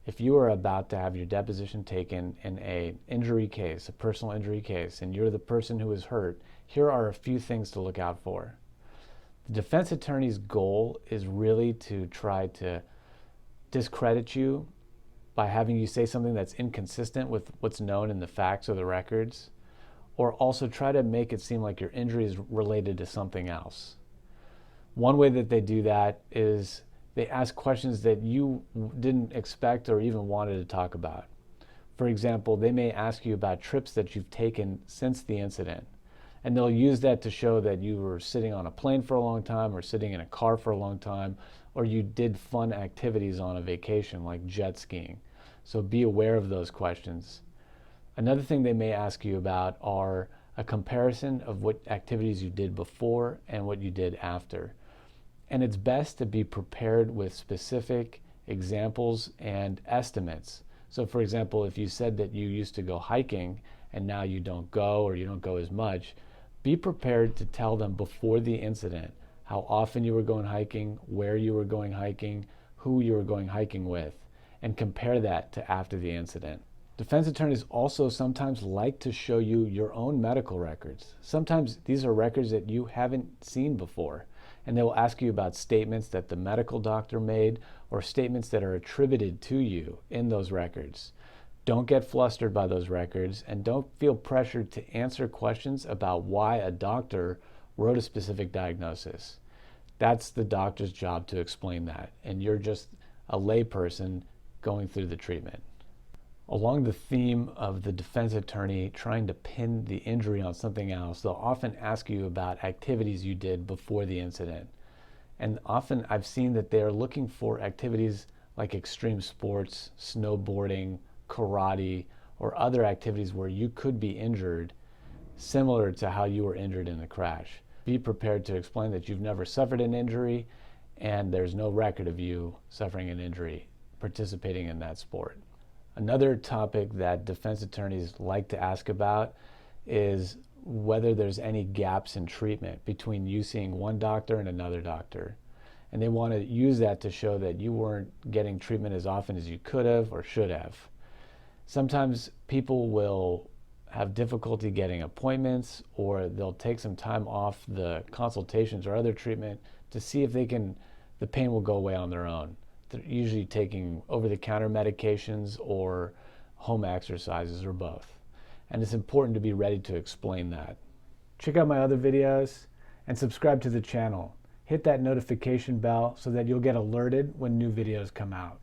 If you are about to have your deposition taken in an injury case, a personal injury case, and you're the person who is hurt, here are a few things to look out for. The defense attorney's goal is really to try to discredit you by having you say something that's inconsistent with what's known in the facts or the records, or also try to make it seem like your injury is related to something else. One way that they do that is they ask questions that you didn't expect or even wanted to talk about. For example, they may ask you about trips that you've taken since the incident, and they'll use that to show that you were sitting on a plane for a long time or sitting in a car for a long time, or you did fun activities on a vacation like jet skiing. So be aware of those questions. Another thing they may ask you about are a comparison of what activities you did before and what you did after. And it's best to be prepared with specific examples and estimates. So for example, if you said that you used to go hiking and now you don't go or you don't go as much, be prepared to tell them before the incident how often you were going hiking, where you were going hiking, who you were going hiking with, and compare that to after the incident. Defense attorneys also sometimes like to show you your own medical records. Sometimes these are records that you haven't seen before, and they will ask you about statements that the medical doctor made or statements that are attributed to you in those records. Don't get flustered by those records, and don't feel pressured to answer questions about why a doctor wrote a specific diagnosis. That's the doctor's job to explain that, and you're just a layperson going through the treatment. Along the theme of the defense attorney trying to pin the injury on something else, they'll often ask you about activities you did before the incident. And often I've seen that they're looking for activities like extreme sports, snowboarding, karate, or other activities where you could be injured, similar to how you were injured in the crash. Be prepared to explain that you've never suffered an injury and there's no record of you suffering an injury participating in that sport. Another topic that defense attorneys like to ask about is whether there's any gaps in treatment between you seeing one doctor and another doctor. And they want to use that to show that you weren't getting treatment as often as you could have or should have. Sometimes people will have difficulty getting appointments, or they'll take some time off the consultations or other treatment to see if the pain will go away on their own. They're usually taking over-the-counter medications or home exercises or both. And it's important to be ready to explain that. Check out my other videos and subscribe to the channel. Hit that notification bell so that you'll get alerted when new videos come out.